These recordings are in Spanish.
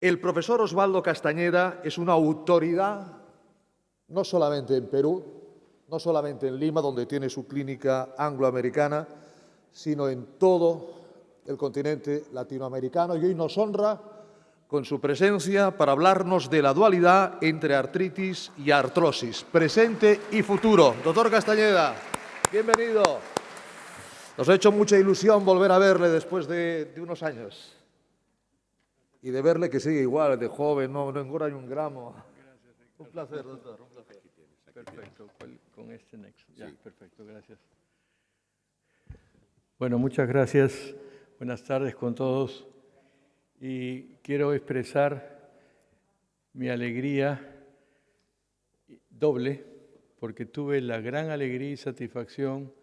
El profesor Osvaldo Castañeda es una autoridad no solamente en Perú, no solamente en Lima, donde tiene su clínica angloamericana, sino en todo el continente latinoamericano, y hoy nos honra con su presencia para hablarnos de la dualidad entre artritis y artrosis, presente y futuro. Doctor Castañeda, bienvenido. Nos ha hecho mucha ilusión volver a verle después de unos años. Y de verle que sigue igual, de joven, no engorda ni un gramo. Gracias. Un placer, doctor. Un placer. Perfecto. Con este nexo. Ya, perfecto. Gracias. Bueno, muchas gracias. Buenas tardes con todos. Y quiero expresar mi alegría doble, porque tuve la gran alegría y satisfacción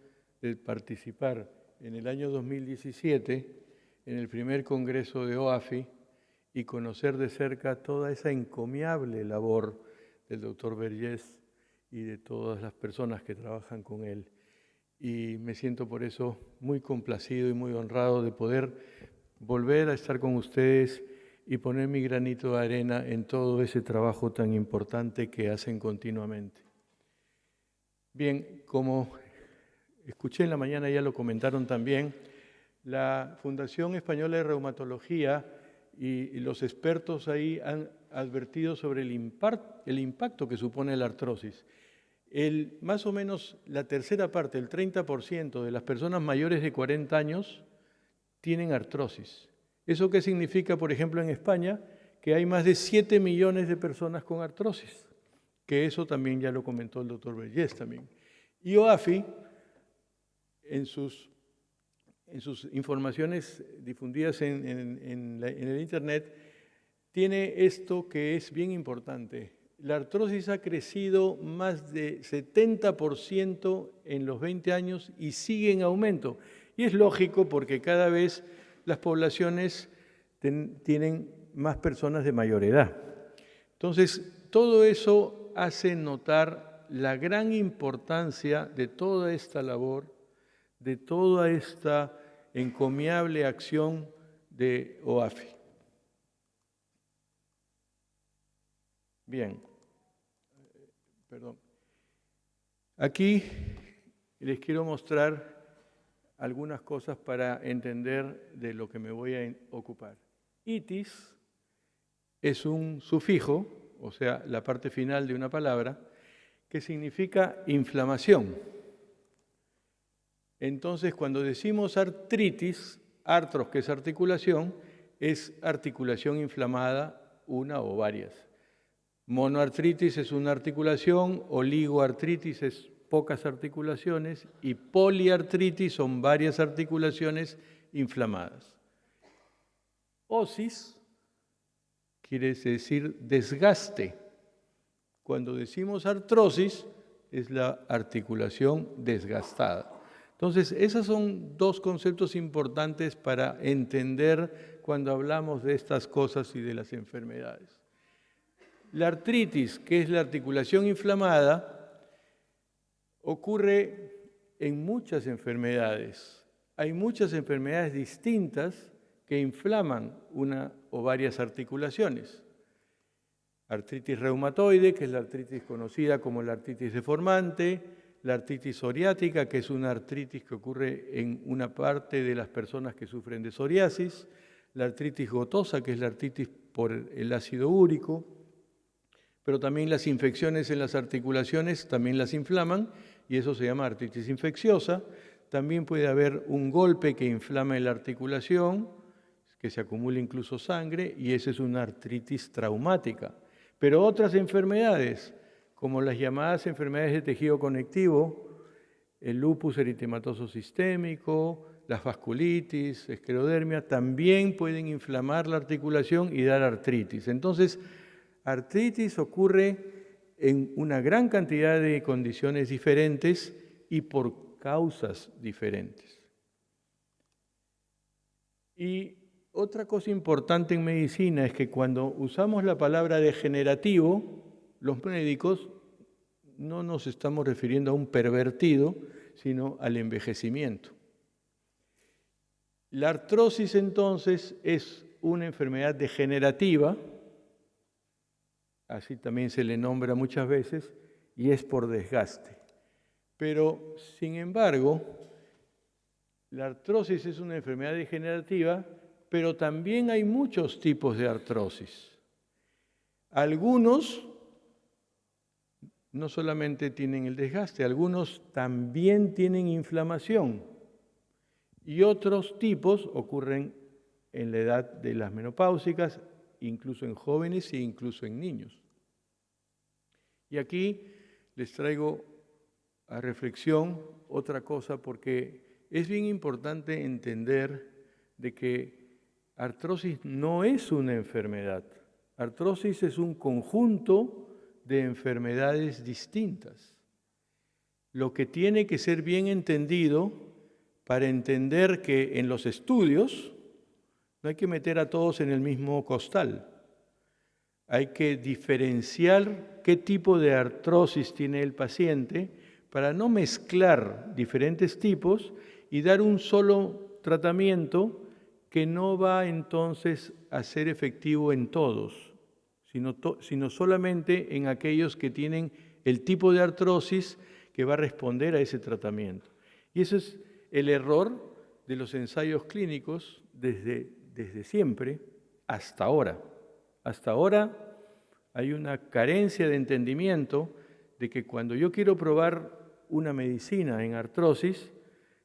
de participar en el año 2017 en el primer congreso de OAFI y conocer de cerca toda esa encomiable labor del doctor Vergés y de todas las personas que trabajan con él. Y me siento por eso muy complacido y muy honrado de poder volver a estar con ustedes y poner mi granito de arena en todo ese trabajo tan importante que hacen continuamente. Bien, como escuché en la mañana, ya lo comentaron también, la Fundación Española de Reumatología y los expertos ahí han advertido sobre el impacto que supone la artrosis. Más o menos la tercera parte, el 30% de las personas mayores de 40 años tienen artrosis. ¿Eso qué significa, por ejemplo, en España? Que hay más de 7 millones de personas con artrosis, que eso también ya lo comentó el doctor Vergés también. Y OAFI, en sus informaciones difundidas en el Internet, tiene esto que es bien importante. La artrosis ha crecido más de 70% en los 20 años y sigue en aumento. Y es lógico porque cada vez las poblaciones tienen más personas de mayor edad. Entonces, todo eso hace notar la gran importancia de toda esta labor, de toda esta encomiable acción de OAFI. Bien, perdón. Aquí les quiero mostrar algunas cosas para entender de lo que me voy a ocupar. Itis es un sufijo, o sea, la parte final de una palabra, que significa inflamación. Entonces, cuando decimos artritis, artros, que es articulación inflamada, una o varias. Monoartritis es una articulación, oligoartritis es pocas articulaciones y poliartritis son varias articulaciones inflamadas. Osis quiere decir desgaste. Cuando decimos artrosis, es la articulación desgastada. Entonces, esos son dos conceptos importantes para entender cuando hablamos de estas cosas y de las enfermedades. La artritis, que es la articulación inflamada, ocurre en muchas enfermedades. Hay muchas enfermedades distintas que inflaman una o varias articulaciones. Artritis reumatoide, que es la artritis conocida como la artritis deformante, la artritis psoriática, que es una artritis que ocurre en una parte de las personas que sufren de psoriasis, la artritis gotosa, que es la artritis por el ácido úrico, pero también las infecciones en las articulaciones también las inflaman y eso se llama artritis infecciosa. También puede haber un golpe que inflama la articulación, que se acumula incluso sangre y esa es una artritis traumática. Pero otras enfermedades, como las llamadas enfermedades de tejido conectivo, el lupus eritematoso sistémico, las vasculitis, esclerodermia, también pueden inflamar la articulación y dar artritis. Entonces, artritis ocurre en una gran cantidad de condiciones diferentes y por causas diferentes. Y otra cosa importante en medicina es que cuando usamos la palabra degenerativo, los médicos no nos estamos refiriendo a un pervertido, sino al envejecimiento. La artrosis entonces es una enfermedad degenerativa, así también se le nombra muchas veces, y es por desgaste. Pero, sin embargo, la artrosis es una enfermedad degenerativa, pero también hay muchos tipos de artrosis. Algunos no solamente tienen el desgaste, algunos también tienen inflamación y otros tipos ocurren en la edad de las menopáusicas, incluso en jóvenes e incluso en niños. Y aquí les traigo a reflexión otra cosa, porque es bien importante entender de que artrosis no es una enfermedad. Artrosis es un conjunto de enfermedades distintas. Lo que tiene que ser bien entendido para entender que en los estudios no hay que meter a todos en el mismo costal. Hay que diferenciar qué tipo de artrosis tiene el paciente para no mezclar diferentes tipos y dar un solo tratamiento que no va entonces a ser efectivo en todos, sino solamente en aquellos que tienen el tipo de artrosis que va a responder a ese tratamiento. Y ese es el error de los ensayos clínicos desde siempre hasta ahora. Hasta ahora hay una carencia de entendimiento de que cuando yo quiero probar una medicina en artrosis,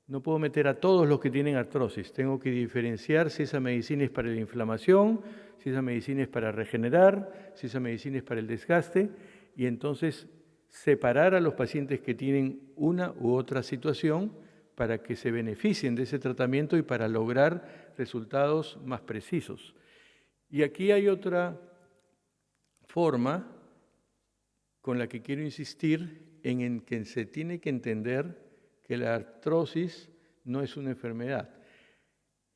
no puedo meter a todos los que tienen artrosis. Tengo que diferenciar si esa medicina es para la inflamación, si esa medicina es para regenerar, si esa medicina es para el desgaste, y entonces separar a los pacientes que tienen una u otra situación para que se beneficien de ese tratamiento y para lograr resultados más precisos. Y aquí hay otra forma con la que quiero insistir en que se tiene que entender que la artrosis no es una enfermedad.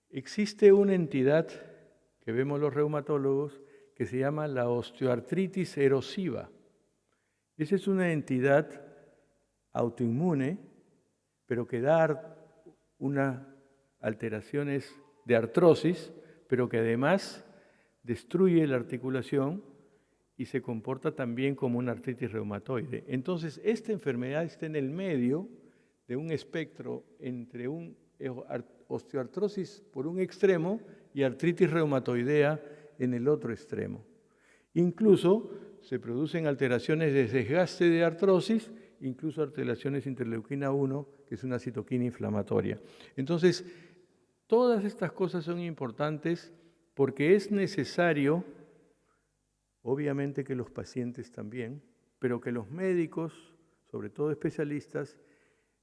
Existe una entidad que vemos los reumatólogos que se llama la osteoartritis erosiva. Esa es una entidad autoinmune, pero que da unas alteraciones de artrosis, pero que además destruye la articulación y se comporta también como una artritis reumatoide. Entonces, esta enfermedad está en el medio de un espectro entre un osteoartrosis por un extremo y artritis reumatoidea en el otro extremo. Incluso se producen alteraciones de desgaste de artrosis, incluso alteraciones interleuquina 1, que es una citoquina inflamatoria. Entonces, todas estas cosas son importantes porque es necesario, obviamente que los pacientes también, pero que los médicos, sobre todo especialistas,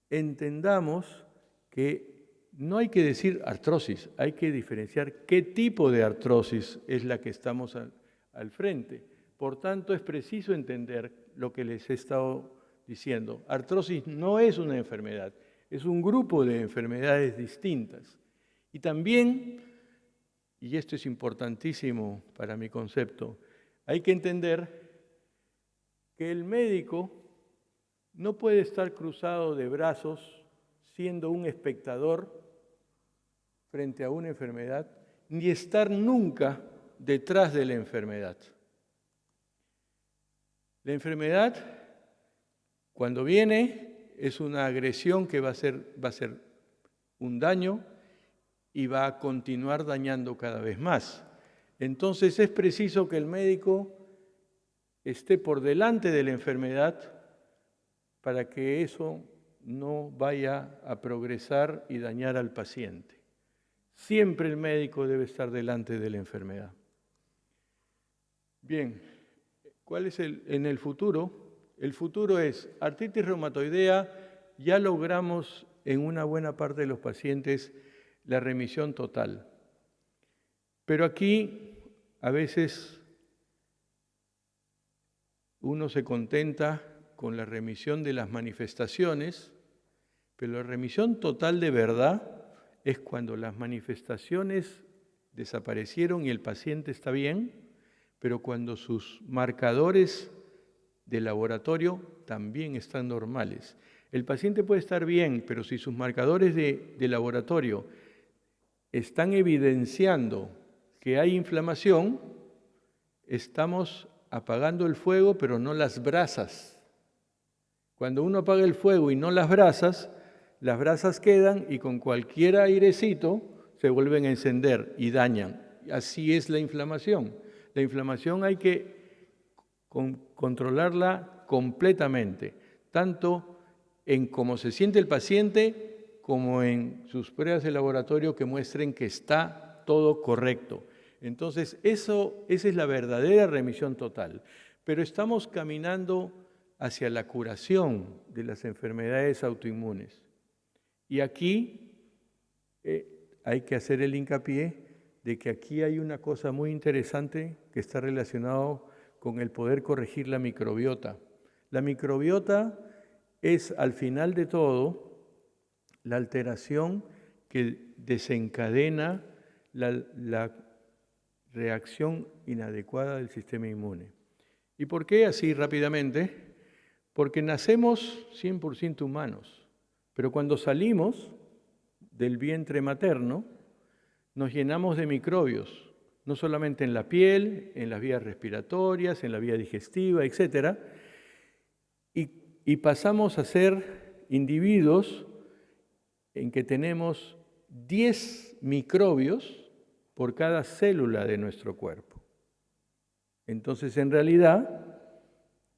entendamos que no hay que decir artrosis, hay que diferenciar qué tipo de artrosis es la que estamos al frente. Por tanto, es preciso entender lo que les he estado diciendo. Artrosis no es una enfermedad, es un grupo de enfermedades distintas. Y también, y esto es importantísimo para mi concepto, hay que entender que el médico no puede estar cruzado de brazos siendo un espectador frente a una enfermedad, ni estar nunca detrás de la enfermedad. La enfermedad, cuando viene, es una agresión que va a ser un daño y va a continuar dañando cada vez más. Entonces es preciso que el médico esté por delante de la enfermedad para que eso no vaya a progresar y dañar al paciente. Siempre el médico debe estar delante de la enfermedad. Bien, ¿cuál es en el futuro? El futuro es artritis reumatoidea, ya logramos en una buena parte de los pacientes la remisión total. Pero aquí a veces uno se contenta con la remisión de las manifestaciones, pero la remisión total de verdad es cuando las manifestaciones desaparecieron y el paciente está bien, pero cuando sus marcadores de laboratorio también están normales. El paciente puede estar bien, pero si sus marcadores de laboratorio están evidenciando que hay inflamación, estamos apagando el fuego, pero no las brasas. Cuando uno apaga el fuego y no las brasas quedan y con cualquier airecito se vuelven a encender y dañan. Así es la inflamación. La inflamación hay que controlarla completamente, tanto en cómo se siente el paciente como en sus pruebas de laboratorio que muestren que está todo correcto. Entonces, esa es la verdadera remisión total. Pero estamos caminando hacia la curación de las enfermedades autoinmunes. Y aquí hay que hacer el hincapié de que aquí hay una cosa muy interesante que está relacionado con el poder corregir la microbiota. La microbiota es, al final de todo, la alteración que desencadena la reacción inadecuada del sistema inmune. ¿Y por qué así rápidamente? Porque nacemos 100% humanos, pero cuando salimos del vientre materno, nos llenamos de microbios, no solamente en la piel, en las vías respiratorias, en la vía digestiva, etc. Y pasamos a ser individuos en que tenemos 10 microbios por cada célula de nuestro cuerpo. Entonces, en realidad,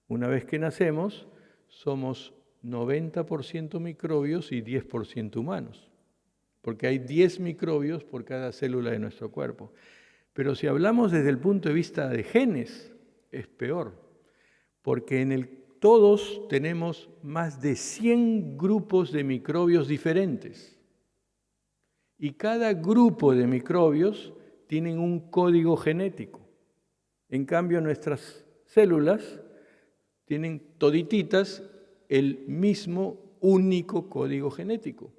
una vez que nacemos, somos 90% microbios y 10% humanos, porque hay 10 microbios por cada célula de nuestro cuerpo. Pero si hablamos desde el punto de vista de genes, es peor, porque todos tenemos más de 100 grupos de microbios diferentes. Y cada grupo de microbios tienen un código genético. En cambio, nuestras células tienen todititas el mismo único código genético.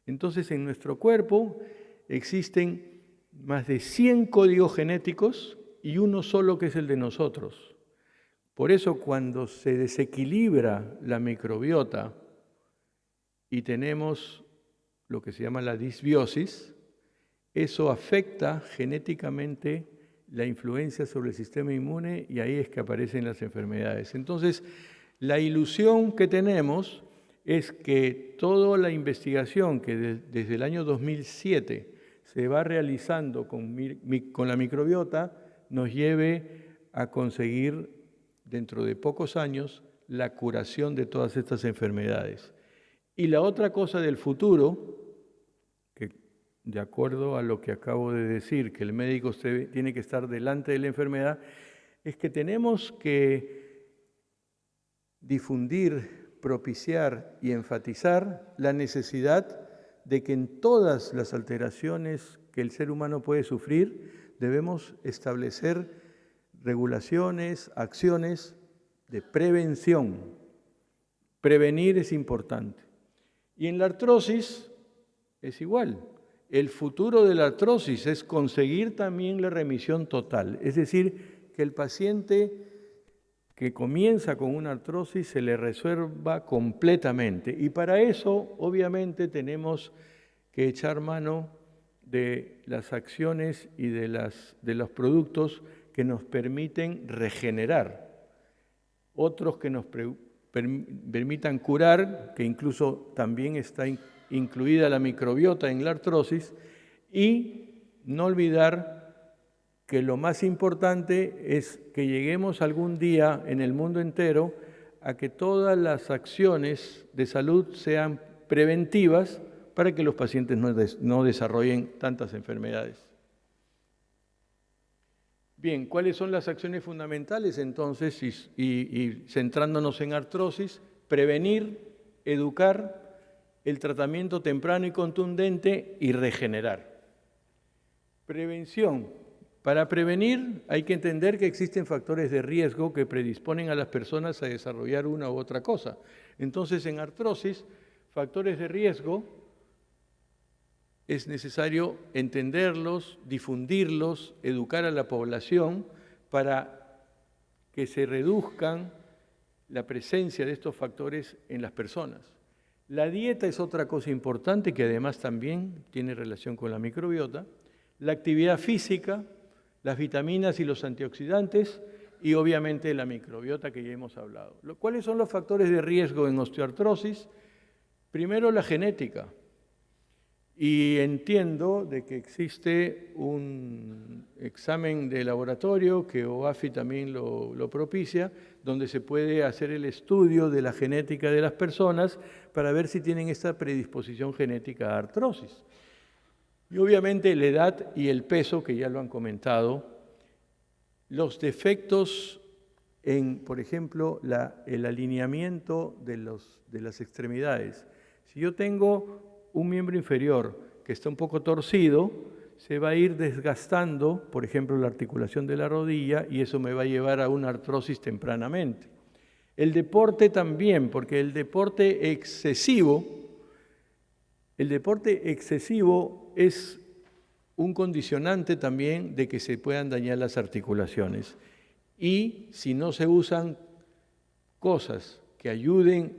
Entonces, en nuestro cuerpo existen más de 100 códigos genéticos y uno solo que es el de nosotros. Por eso, cuando se desequilibra la microbiota y tenemos lo que se llama la disbiosis, eso afecta genéticamente la influencia sobre el sistema inmune y ahí es que aparecen las enfermedades. Entonces, la ilusión que tenemos es que toda la investigación que desde el año 2007 se va realizando con la microbiota nos lleve a conseguir dentro de pocos años la curación de todas estas enfermedades. Y la otra cosa del futuro, que de acuerdo a lo que acabo de decir, que el médico tiene que estar delante de la enfermedad, es que tenemos que difundir, propiciar y enfatizar la necesidad de que en todas las alteraciones que el ser humano puede sufrir, debemos establecer regulaciones, acciones de prevención. Prevenir es importante. Y en la artrosis es igual. El futuro de la artrosis es conseguir también la remisión total, es decir, que el paciente que comienza con una artrosis se le resuelva completamente. Y para eso, obviamente, tenemos que echar mano de las acciones y de los productos que nos permiten regenerar. Otros que nos permitan curar, que incluso también está incluida la microbiota en la artrosis, y no olvidar que lo más importante es que lleguemos algún día en el mundo entero a que todas las acciones de salud sean preventivas para que los pacientes no desarrollen tantas enfermedades. Bien, ¿cuáles son las acciones fundamentales entonces? Y centrándonos en artrosis, prevenir, educar, el tratamiento temprano y contundente y regenerar. Prevención. Para prevenir hay que entender que existen factores de riesgo que predisponen a las personas a desarrollar una u otra cosa. Entonces, en artrosis, factores de riesgo, es necesario entenderlos, difundirlos, educar a la población para que se reduzcan la presencia de estos factores en las personas. La dieta es otra cosa importante que además también tiene relación con la microbiota. La actividad física, las vitaminas y los antioxidantes y obviamente la microbiota que ya hemos hablado. ¿Cuáles son los factores de riesgo en osteoartrosis? Primero, la genética. Y entiendo de que existe un examen de laboratorio que OAFI también lo propicia, donde se puede hacer el estudio de la genética de las personas para ver si tienen esta predisposición genética a artrosis. Y obviamente la edad y el peso, que ya lo han comentado, los defectos en, por ejemplo, el alineamiento de las extremidades. Si yo tengo un miembro inferior que está un poco torcido, se va a ir desgastando, por ejemplo, la articulación de la rodilla y eso me va a llevar a una artrosis tempranamente. El deporte también, porque el deporte excesivo es un condicionante también de que se puedan dañar las articulaciones. Y si no se usan cosas que ayuden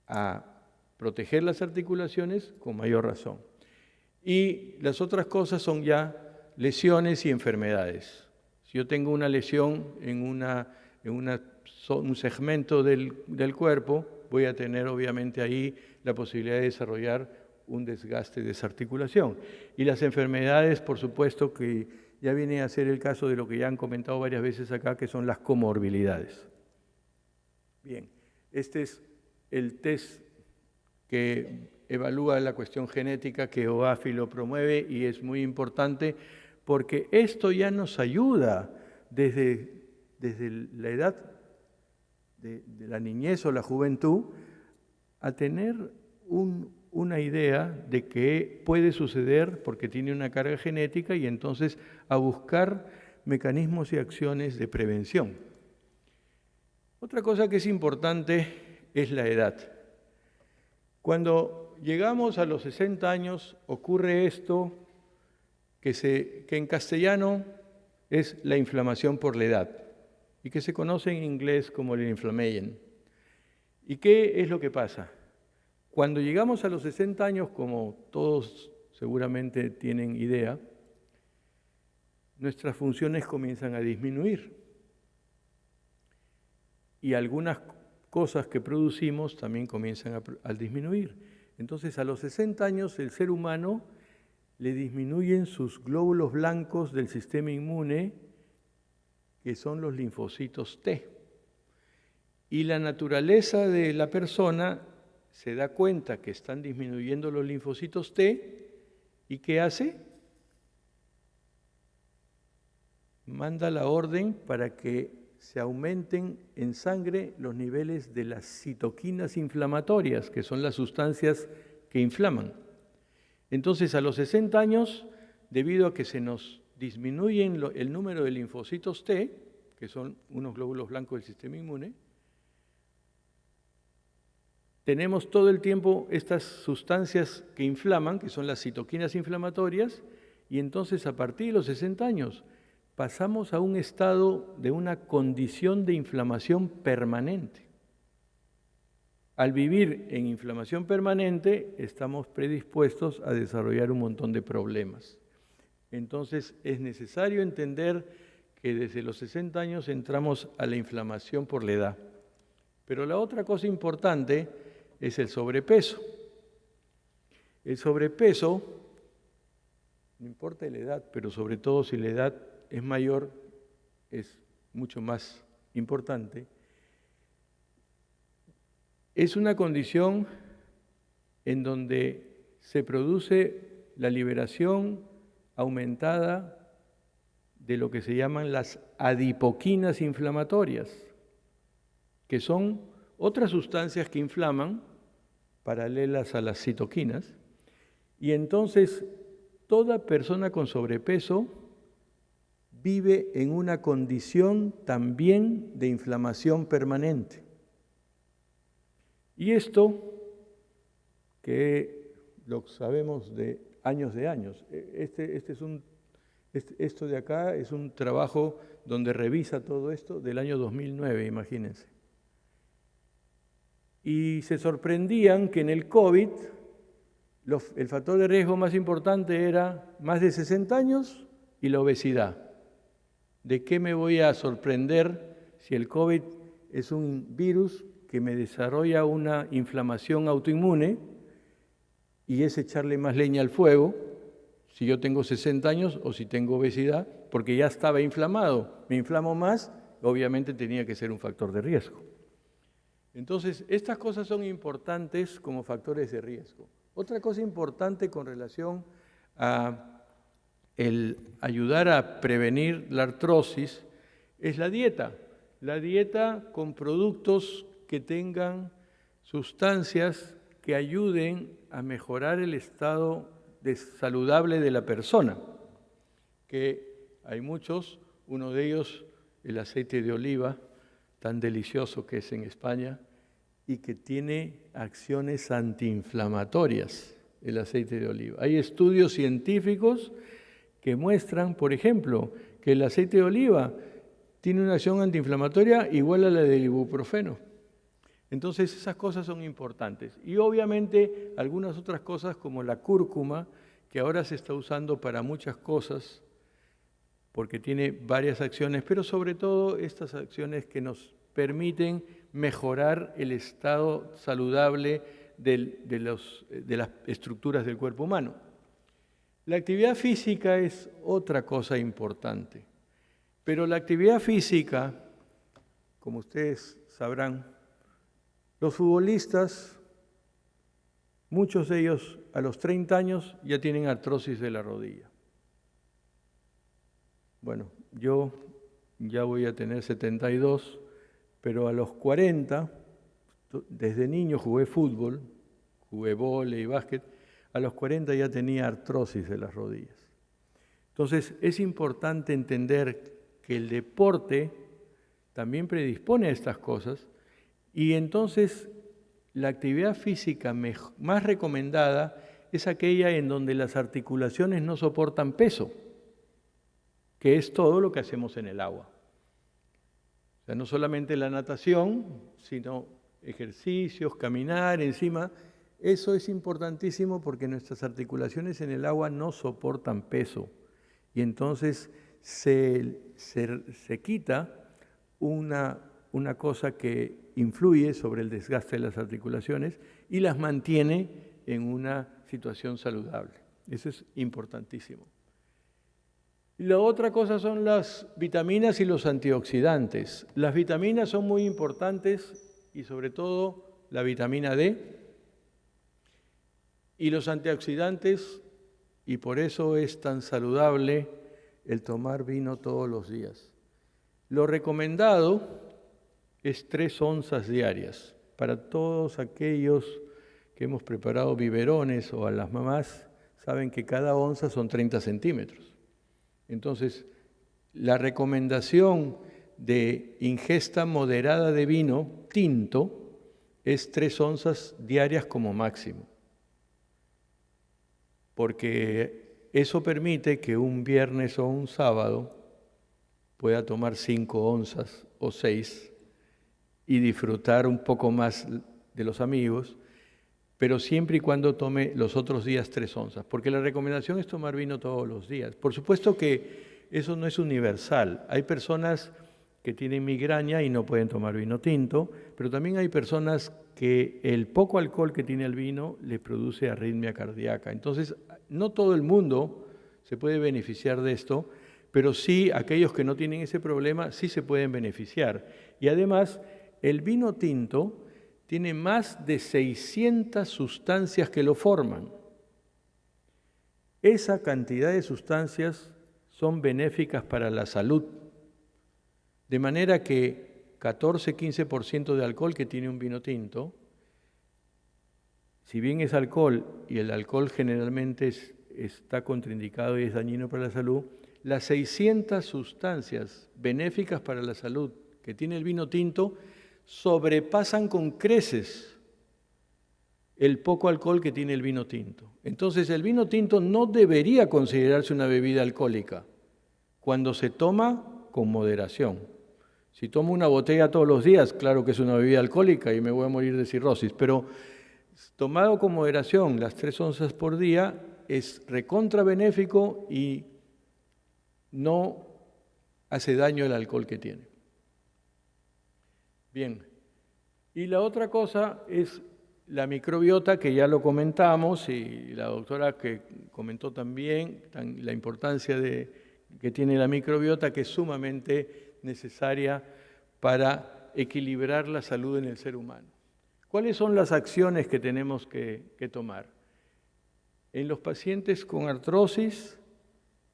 a proteger las articulaciones, con mayor razón. Y las otras cosas son ya lesiones y enfermedades. Si yo tengo una lesión en un segmento del cuerpo, voy a tener obviamente ahí la posibilidad de desarrollar un desgaste de esa articulación. Y las enfermedades, por supuesto, que ya viene a ser el caso de lo que ya han comentado varias veces acá, que son las comorbilidades. Bien, este es el test que evalúa la cuestión genética que OAFI lo promueve y es muy importante porque esto ya nos ayuda desde la edad de la niñez o la juventud a tener una idea de qué puede suceder porque tiene una carga genética y entonces a buscar mecanismos y acciones de prevención. Otra cosa que es importante es la edad. Cuando llegamos a los 60 años ocurre esto que en castellano es la inflamación por la edad y que se conoce en inglés como el inflammation. ¿Y qué es lo que pasa? Cuando llegamos a los 60 años, como todos seguramente tienen idea, nuestras funciones comienzan a disminuir y algunas cosas que producimos también comienzan a disminuir. Entonces, a los 60 años, el ser humano le disminuyen sus glóbulos blancos del sistema inmune, que son los linfocitos T. Y la naturaleza de la persona se da cuenta que están disminuyendo los linfocitos T, ¿y qué hace? Manda la orden para que se aumenten en sangre los niveles de las citoquinas inflamatorias, que son las sustancias que inflaman. Entonces, a los 60 años, debido a que se nos disminuyen el número de linfocitos T, que son unos glóbulos blancos del sistema inmune, tenemos todo el tiempo estas sustancias que inflaman, que son las citoquinas inflamatorias, y entonces a partir de los 60 años pasamos a un estado de una condición de inflamación permanente. Al vivir en inflamación permanente, estamos predispuestos a desarrollar un montón de problemas. Entonces, es necesario entender que desde los 60 años entramos a la inflamación por la edad. Pero la otra cosa importante es el sobrepeso. El sobrepeso, no importa la edad, pero sobre todo si la edad es mayor, es mucho más importante. Es una condición en donde se produce la liberación aumentada de lo que se llaman las adipoquinas inflamatorias, que son otras sustancias que inflaman, paralelas a las citoquinas, y entonces toda persona con sobrepeso vive en una condición también de inflamación permanente. Y esto, que lo sabemos de años, esto de acá es un trabajo donde revisa todo esto del año 2009, imagínense. Y se sorprendían que en el COVID el factor de riesgo más importante era más de 60 años y la obesidad. ¿De qué me voy a sorprender si el COVID es un virus que me desarrolla una inflamación autoinmune y es echarle más leña al fuego si yo tengo 60 años o si tengo obesidad, porque ya estaba inflamado? Me inflamo más, obviamente tenía que ser un factor de riesgo. Entonces, estas cosas son importantes como factores de riesgo. Otra cosa importante con relación a el ayudar a prevenir la artrosis es la dieta. La dieta con productos que tengan sustancias que ayuden a mejorar el estado saludable de la persona, que hay muchos, uno de ellos el aceite de oliva, tan delicioso que es en España, y que tiene acciones antiinflamatorias, el aceite de oliva. Hay estudios científicos que muestran, por ejemplo, que el aceite de oliva tiene una acción antiinflamatoria igual a la del ibuprofeno. Entonces, esas cosas son importantes. Y obviamente algunas otras cosas como la cúrcuma, que ahora se está usando para muchas cosas, porque tiene varias acciones, pero sobre todo estas acciones que nos permiten mejorar el estado saludable de las estructuras del cuerpo humano. La actividad física es otra cosa importante, pero la actividad física, como ustedes sabrán, los futbolistas, muchos de ellos a los 30 años ya tienen artrosis de la rodilla. Bueno, yo ya voy a tener 72, pero a los 40, desde niño jugué fútbol, jugué vóley y básquet, a los 40 ya tenía artrosis de las rodillas. Entonces, es importante entender que el deporte también predispone a estas cosas y entonces la actividad física más recomendada es aquella en donde las articulaciones no soportan peso, que es todo lo que hacemos en el agua. O sea, no solamente la natación, sino ejercicios, caminar encima. Eso es importantísimo porque nuestras articulaciones en el agua no soportan peso y entonces se quita una cosa que influye sobre el desgaste de las articulaciones y las mantiene en una situación saludable. Eso es importantísimo. Y la otra cosa son las vitaminas y los antioxidantes. Las vitaminas son muy importantes y sobre todo la vitamina D y los antioxidantes, y por eso es tan saludable el tomar vino todos los días. Lo recomendado es 3 onzas diarias. Para todos aquellos que hemos preparado biberones o a las mamás, saben que cada onza son 30 centímetros. Entonces, la recomendación de ingesta moderada de vino tinto es 3 onzas diarias como máximo, porque eso permite que un viernes o un sábado pueda tomar 5 onzas o 6 y disfrutar un poco más de los amigos, pero siempre y cuando tome los otros días 3 onzas, porque la recomendación es tomar vino todos los días. Por supuesto que eso no es universal. Hay personas que tienen migraña y no pueden tomar vino tinto, pero también hay personas que el poco alcohol que tiene el vino le produce arritmia cardíaca. Entonces, no todo el mundo se puede beneficiar de esto, pero sí aquellos que no tienen ese problema sí se pueden beneficiar. Y además, el vino tinto tiene más de 600 sustancias que lo forman. Esa cantidad de sustancias son benéficas para la salud, de manera que 14-15% de alcohol que tiene un vino tinto, si bien es alcohol y el alcohol generalmente está contraindicado y es dañino para la salud, las 600 sustancias benéficas para la salud que tiene el vino tinto sobrepasan con creces el poco alcohol que tiene el vino tinto. Entonces, el vino tinto no debería considerarse una bebida alcohólica cuando se toma con moderación. Si tomo una botella todos los días, claro que es una bebida alcohólica y me voy a morir de cirrosis, pero tomado con moderación, las 3 onzas por día, es recontra benéfico y no hace daño el alcohol que tiene. Bien, y la otra cosa es la microbiota, que ya lo comentamos, y la doctora que comentó también la importancia que tiene la microbiota, que es sumamente necesaria para equilibrar la salud en el ser humano. ¿Cuáles son las acciones que tenemos que tomar? En los pacientes con artrosis,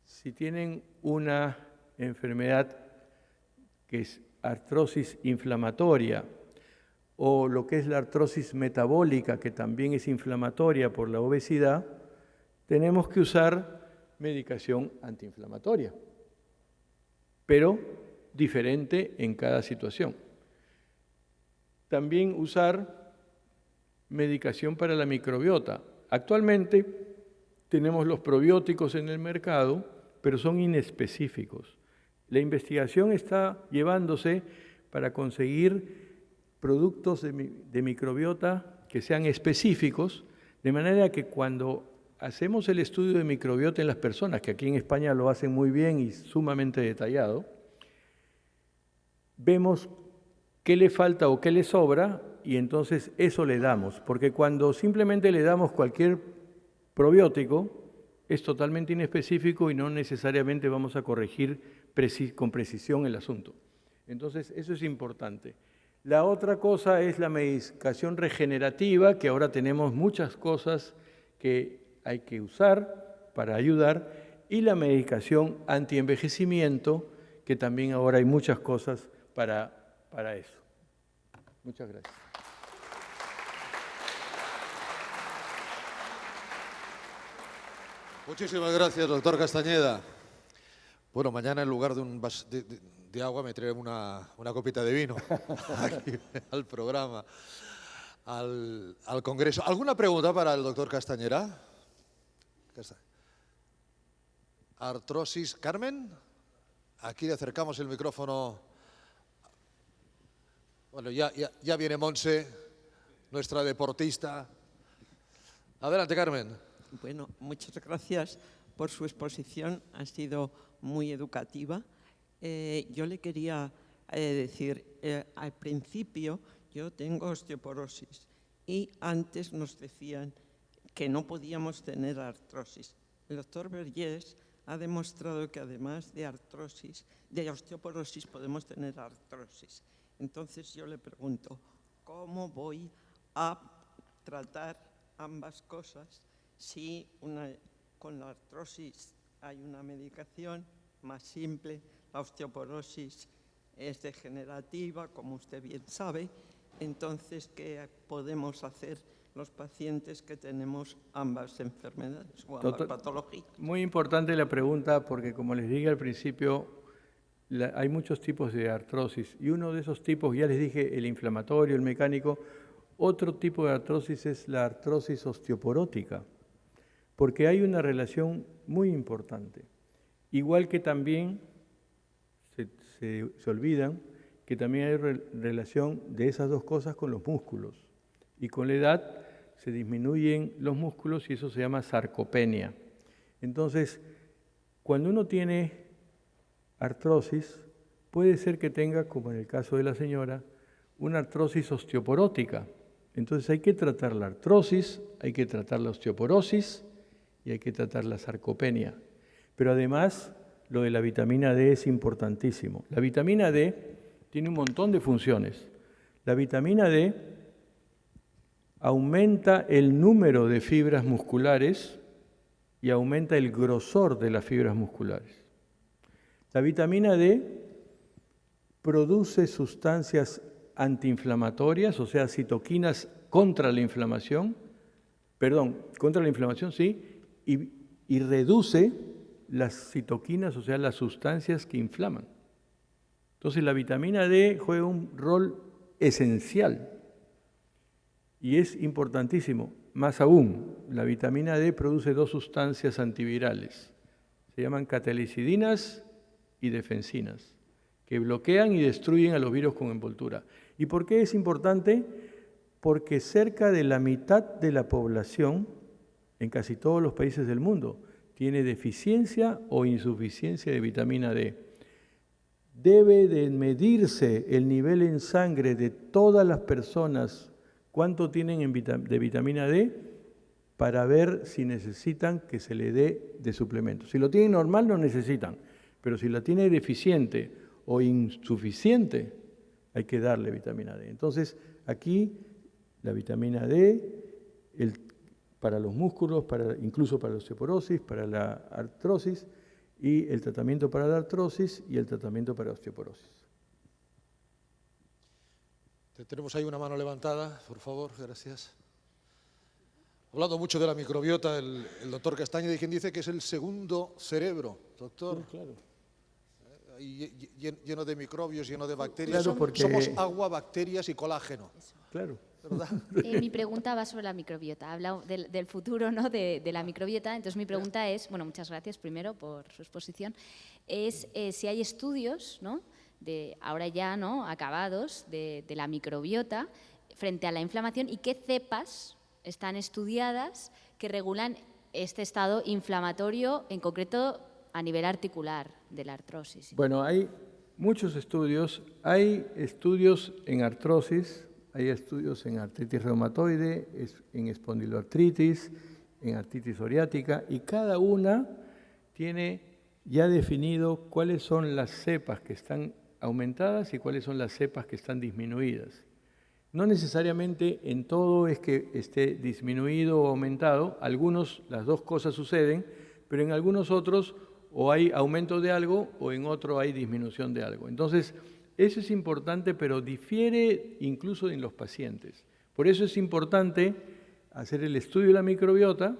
si tienen una enfermedad que es artrosis inflamatoria, o lo que es la artrosis metabólica, que también es inflamatoria por la obesidad, tenemos que usar medicación antiinflamatoria, pero diferente en cada situación. También usar medicación para la microbiota. Actualmente tenemos los probióticos en el mercado, pero son inespecíficos. La investigación está llevándose para conseguir productos de microbiota que sean específicos, de manera que cuando hacemos el estudio de microbiota en las personas, que aquí en España lo hacen muy bien y sumamente detallado, vemos qué le falta o qué le sobra y entonces eso le damos, porque cuando simplemente le damos cualquier probiótico, es totalmente inespecífico y no necesariamente vamos a corregir con precisión el asunto. Entonces, eso es importante. La otra cosa es la medicación regenerativa, que ahora tenemos muchas cosas que hay que usar para ayudar, y la medicación antienvejecimiento, que también ahora hay muchas cosas para eso. Muchas gracias. Muchísimas gracias, doctor Castañeda. Bueno, mañana en lugar de un vaso de agua me traeré una copita de vino aquí al programa, al Congreso. ¿Alguna pregunta para el doctor Castañeda? Artrosis. ¿Carmen? Aquí le acercamos el micrófono. Bueno, ya viene Monse, nuestra deportista. Adelante, Carmen. Bueno, muchas gracias por su exposición, ha sido muy educativa. Yo le quería decir, al principio yo tengo osteoporosis y antes nos decían que no podíamos tener artrosis. El doctor Vergés ha demostrado que además de osteoporosis podemos tener artrosis. Entonces yo le pregunto, ¿cómo voy a tratar ambas cosas si con la artrosis hay una medicación más simple, la osteoporosis es degenerativa, como usted bien sabe? Entonces, ¿qué podemos hacer los pacientes que tenemos ambas enfermedades o ambas patologías? Muy importante la pregunta porque, como les dije al principio, hay muchos tipos de artrosis y uno de esos tipos, ya les dije, el inflamatorio, el mecánico. Otro tipo de artrosis es la artrosis osteoporótica, porque hay una relación muy importante. Igual que también se olvidan que también hay relación de esas dos cosas con los músculos. Y con la edad se disminuyen los músculos y eso se llama sarcopenia. Entonces, cuando uno tiene artrosis, puede ser que tenga, como en el caso de la señora, una artrosis osteoporótica. Entonces hay que tratar la artrosis, hay que tratar la osteoporosis y hay que tratar la sarcopenia. Pero además, lo de la vitamina D es importantísimo. La vitamina D tiene un montón de funciones. La vitamina D aumenta el número de fibras musculares y aumenta el grosor de las fibras musculares. La vitamina D produce sustancias antiinflamatorias, o sea, citoquinas contra la inflamación, sí, y reduce las citoquinas, o sea, las sustancias que inflaman. Entonces, la vitamina D juega un rol esencial y es importantísimo. Más aún, la vitamina D produce dos sustancias antivirales, se llaman catalicidinas y defensinas, que bloquean y destruyen a los virus con envoltura. ¿Y por qué es importante? Porque cerca de la mitad de la población, en casi todos los países del mundo, tiene deficiencia o insuficiencia de vitamina D. debe de medirse el nivel en sangre de todas las personas, cuánto tienen de vitamina D, para ver si necesitan que se le dé de suplemento. Si lo tienen normal, no necesitan, pero si la tiene deficiente o insuficiente, hay que darle vitamina D. Entonces, aquí la vitamina D, para los músculos, incluso para la osteoporosis, para la artrosis, y el tratamiento para la artrosis y el tratamiento para la osteoporosis. Tenemos ahí una mano levantada, por favor, gracias. Hablando mucho de la microbiota, el doctor Castañeda, quien dice que es el segundo cerebro, doctor. Sí, claro. Lleno de microbios, lleno de bacterias. Claro, porque... Somos agua, bacterias y colágeno. Claro. ¿Verdad? Mi pregunta va sobre la microbiota. Habla del futuro, ¿no?, de la microbiota. Entonces, mi pregunta es, bueno, muchas gracias primero por su exposición, es si hay estudios, ¿no?, ahora ya, ¿no?, acabados de la microbiota frente a la inflamación y qué cepas están estudiadas que regulan este estado inflamatorio, en concreto a nivel articular de la artrosis. Bueno, hay muchos estudios. Hay estudios en artrosis, hay estudios en artritis reumatoide, en espondiloartritis, en artritis psoriática, y cada una tiene ya definido cuáles son las cepas que están aumentadas y cuáles son las cepas que están disminuidas. No necesariamente en todo es que esté disminuido o aumentado, las dos cosas suceden, pero en algunos otros o hay aumento de algo o en otro hay disminución de algo. Entonces, eso es importante, pero difiere incluso en los pacientes. Por eso es importante hacer el estudio de la microbiota,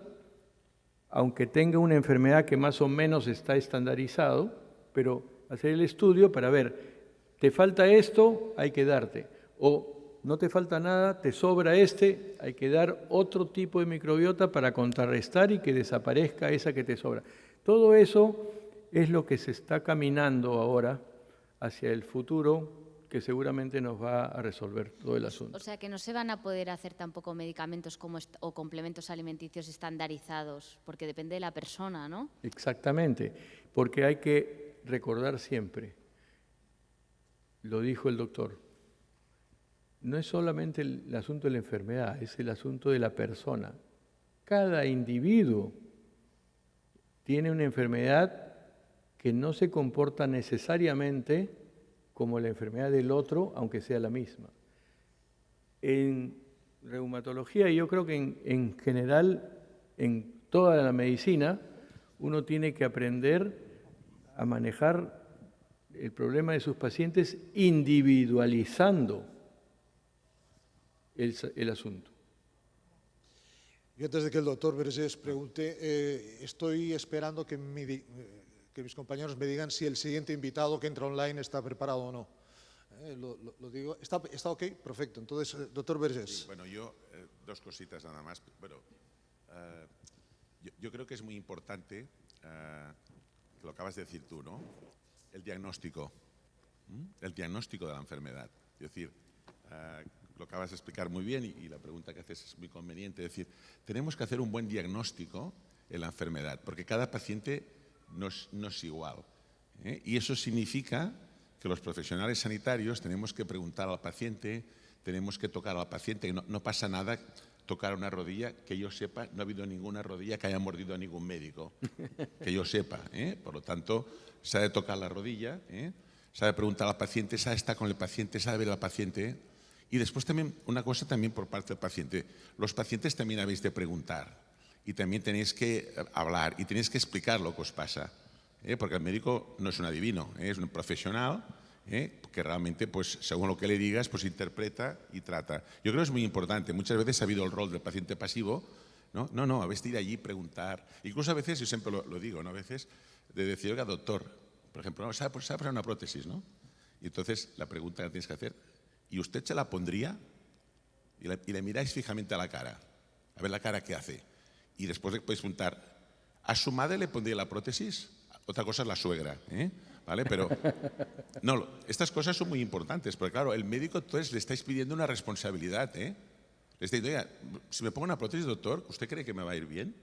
aunque tenga una enfermedad que más o menos está estandarizado, pero hacer el estudio para ver, te falta esto, hay que darte, o no te falta nada, te sobra hay que dar otro tipo de microbiota para contrarrestar y que desaparezca esa que te sobra. Todo eso es lo que se está caminando ahora hacia el futuro, que seguramente nos va a resolver todo el asunto. O sea, que no se van a poder hacer tampoco medicamentos o complementos alimenticios estandarizados, porque depende de la persona, ¿no? Exactamente, porque hay que recordar siempre, lo dijo el doctor, no es solamente el asunto de la enfermedad, es el asunto de la persona. Cada individuo tiene una enfermedad que no se comporta necesariamente como la enfermedad del otro, aunque sea la misma. En reumatología, y yo creo que en general, en toda la medicina, uno tiene que aprender a manejar el problema de sus pacientes individualizando el asunto. Y antes de que el doctor Vergés pregunte, estoy esperando que mis compañeros me digan si el siguiente invitado que entra online está preparado o no. Lo digo. ¿Está ok? Perfecto. Entonces, doctor Vergés. Sí, bueno, yo dos cositas nada más. Bueno, yo creo que es muy importante, que lo acabas de decir tú, ¿no? El diagnóstico. El diagnóstico de la enfermedad. Es decir, lo acabas de explicar muy bien y la pregunta que haces es muy conveniente. Es decir, tenemos que hacer un buen diagnóstico en la enfermedad, porque cada paciente no es igual. Y eso significa que los profesionales sanitarios tenemos que preguntar al paciente, tenemos que tocar al paciente, que no pasa nada tocar una rodilla, que yo sepa, no ha habido ninguna rodilla que haya mordido a ningún médico, que yo sepa. Por lo tanto, se ha de tocar la rodilla, se ha de preguntar al paciente, se ha de estar con el paciente, se ha de ver al paciente. Y después también, una cosa también por parte del paciente, los pacientes también habéis de preguntar y también tenéis que hablar y tenéis que explicar lo que os pasa, porque el médico no es un adivino, es un profesional que realmente, pues, según lo que le digas, pues interpreta y trata. Yo creo que es muy importante, muchas veces ha habido el rol del paciente pasivo, no, habéis de ir allí y preguntar, incluso a veces, yo siempre lo digo, ¿no? A veces de decir, oiga, doctor, por ejemplo, ¿no? ¿sabe poner una prótesis, no? Y entonces la pregunta que tienes que hacer, ¿y usted se la pondría? Y le miráis fijamente a la cara, a ver la cara que hace. Y después le podéis preguntar, ¿a su madre le pondría la prótesis? Otra cosa es la suegra, ¿vale? Pero no, estas cosas son muy importantes, porque claro, el médico entonces le estáis pidiendo una responsabilidad, Le estáis diciendo, oiga, si me pongo una prótesis, doctor, ¿usted cree que me va a ir bien?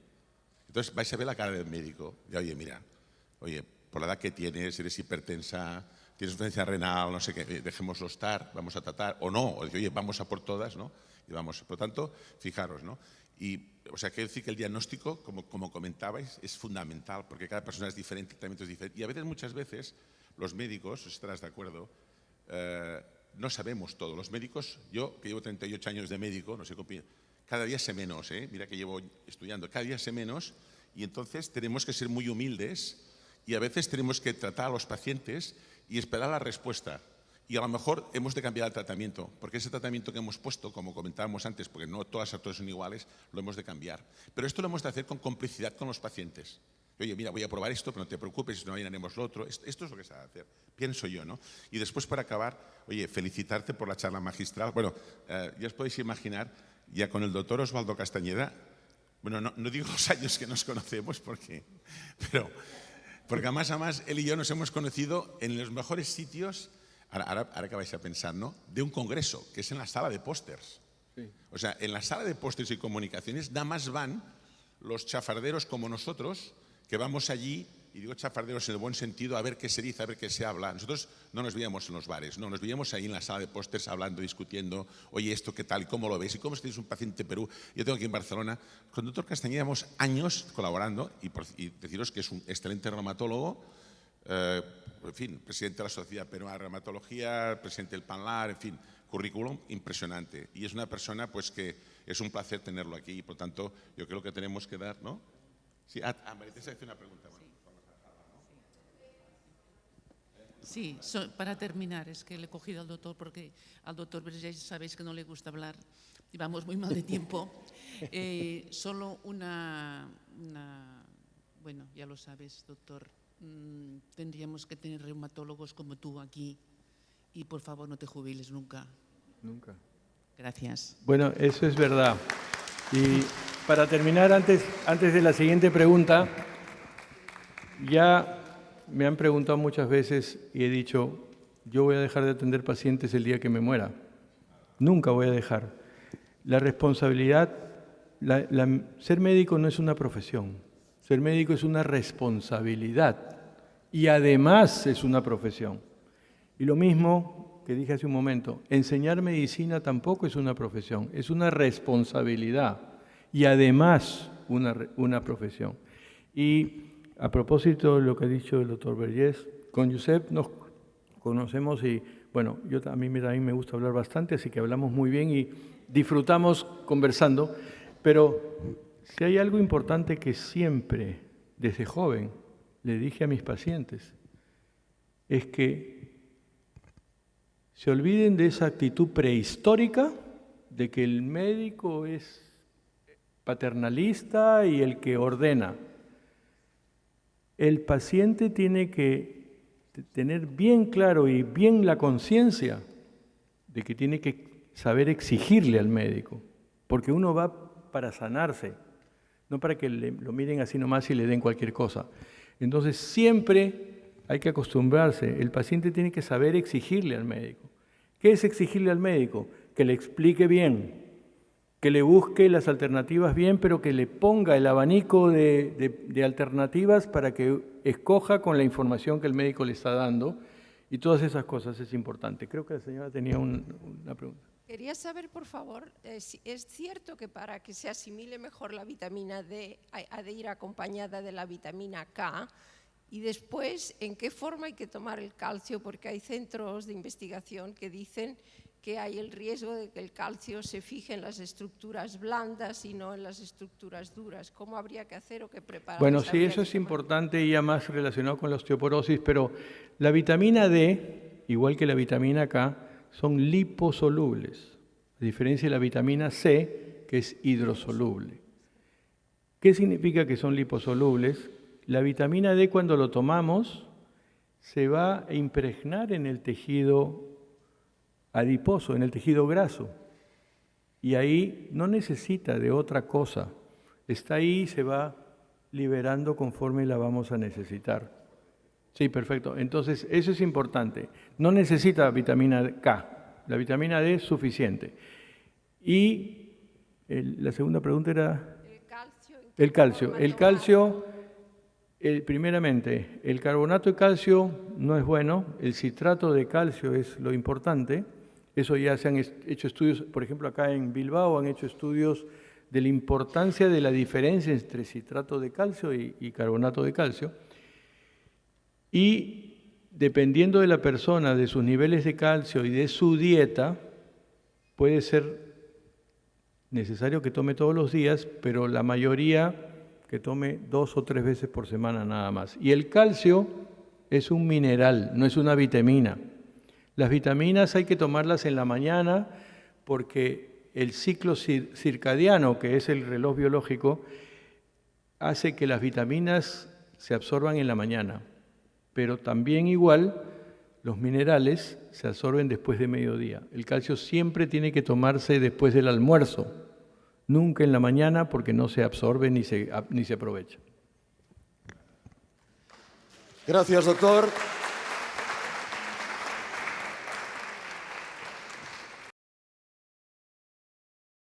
Entonces vais a ver la cara del médico. Y oye, mira, por la edad que tienes, eres hipertensa, tienes insuficiencia renal, no sé qué, dejémoslo estar, vamos a tratar, o no, o decir, oye, vamos a por todas, ¿no? Y vamos, por lo tanto, fijaros, ¿no? Y, o sea, quiero decir que el diagnóstico, como comentabais, es fundamental, porque cada persona es diferente, el tratamiento es diferente. Y a veces, muchas veces, los médicos, estarás de acuerdo, no sabemos todo. Los médicos, yo que llevo 38 años de médico, no sé qué opino, cada día sé menos, mira que llevo estudiando, cada día sé menos, y entonces tenemos que ser muy humildes y a veces tenemos que tratar a los pacientes y esperar la respuesta. Y a lo mejor hemos de cambiar el tratamiento, porque ese tratamiento que hemos puesto, como comentábamos antes, porque no todas las actuaciones son iguales, lo hemos de cambiar. Pero esto lo hemos de hacer con complicidad con los pacientes. Oye, mira, voy a probar esto, pero no te preocupes, no haremos lo otro. Esto es lo que se ha de hacer, pienso yo, ¿no? Y después, para acabar, oye, felicitarte por la charla magistral. Bueno, ya os podéis imaginar, ya con el doctor Osvaldo Castañeda, bueno, no digo los años que nos conocemos, porque además él y yo nos hemos conocido en los mejores sitios. Ahora que vais a pensar, ¿no? De un congreso, que es en la sala de pósters. Sí. O sea, en la sala de pósters y comunicaciones nada más van los chafarderos como nosotros, que vamos allí, y digo chafarderos en el buen sentido, a ver qué se dice, a ver qué se habla. Nosotros no nos veíamos en los bares, no, nos veíamos ahí en la sala de pósters hablando, discutiendo, oye, esto qué tal, y cómo lo ves, y cómo es que tienes un paciente en Perú. Yo tengo aquí en Barcelona, con el doctor Castañeda llevamos años colaborando, y deciros que es un excelente reumatólogo, en fin, presidente de la Sociedad Peruana de Reumatología, presidente del PANLAR, en fin, currículum impresionante. Y es una persona pues que es un placer tenerlo aquí y por tanto yo creo que tenemos que dar, ¿no? Sí, María Teresa hace una pregunta. Bueno, sí, para terminar, es que le he cogido al doctor porque al doctor Vergés sabéis que no le gusta hablar y vamos muy mal de tiempo. Solo bueno, ya lo sabes, doctor. Tendríamos que tener reumatólogos como tú aquí y por favor no te jubiles nunca. Nunca. Gracias. Bueno, eso es verdad. Y para terminar, antes de la siguiente pregunta, ya me han preguntado muchas veces y he dicho, yo voy a dejar de atender pacientes el día que me muera. Nunca voy a dejar. La responsabilidad, ser médico no es una profesión. Ser médico es una responsabilidad y además es una profesión. Y lo mismo que dije hace un momento, enseñar medicina tampoco es una profesión, es una responsabilidad y además una profesión. Y a propósito de lo que ha dicho el doctor Vergés, con Josep nos conocemos y, bueno, a mí también me gusta hablar bastante, así que hablamos muy bien y disfrutamos conversando, pero si hay algo importante que siempre, desde joven, le dije a mis pacientes, es que se olviden de esa actitud prehistórica de que el médico es paternalista y el que ordena. El paciente tiene que tener bien claro y bien la conciencia de que tiene que saber exigirle al médico, porque uno va para sanarse, no para que lo miren así nomás y le den cualquier cosa. Entonces siempre hay que acostumbrarse, el paciente tiene que saber exigirle al médico. ¿Qué es exigirle al médico? Que le explique bien, que le busque las alternativas bien, pero que le ponga el abanico de alternativas para que escoja con la información que el médico le está dando, y todas esas cosas es importante. Creo que la señora tenía una pregunta. Quería saber, por favor, si es cierto que para que se asimile mejor la vitamina D ha de ir acompañada de la vitamina K, y después, ¿en qué forma hay que tomar el calcio? Porque hay centros de investigación que dicen que hay el riesgo de que el calcio se fije en las estructuras blandas y no en las estructuras duras. ¿Cómo habría que hacer o qué preparar? Bueno, sí, eso es importante y ya más relacionado con la osteoporosis, pero la vitamina D, igual que la vitamina K, son liposolubles, a diferencia de la vitamina C, que es hidrosoluble. ¿Qué significa que son liposolubles? La vitamina D, cuando lo tomamos, se va a impregnar en el tejido adiposo, en el tejido graso, y ahí no necesita de otra cosa. Está ahí y se va liberando conforme la vamos a necesitar. Sí, perfecto. Entonces, eso es importante. No necesita vitamina K. La vitamina D es suficiente. Y la segunda pregunta era... El calcio. El calcio Primeramente, el carbonato de calcio no es bueno, el citrato de calcio es lo importante. Eso ya se han hecho estudios, por ejemplo, acá en Bilbao han hecho estudios de la importancia de la diferencia entre citrato de calcio y carbonato de calcio. Y dependiendo de la persona, de sus niveles de calcio y de su dieta, puede ser necesario que tome todos los días, pero la mayoría que tome 2 o 3 veces por semana nada más. Y el calcio es un mineral, no es una vitamina. Las vitaminas hay que tomarlas en la mañana porque el ciclo circadiano, que es el reloj biológico, hace que las vitaminas se absorban en la mañana. Pero también igual los minerales se absorben después de mediodía. El calcio siempre tiene que tomarse después del almuerzo, nunca en la mañana porque no se absorbe ni se aprovecha. Gracias, doctor.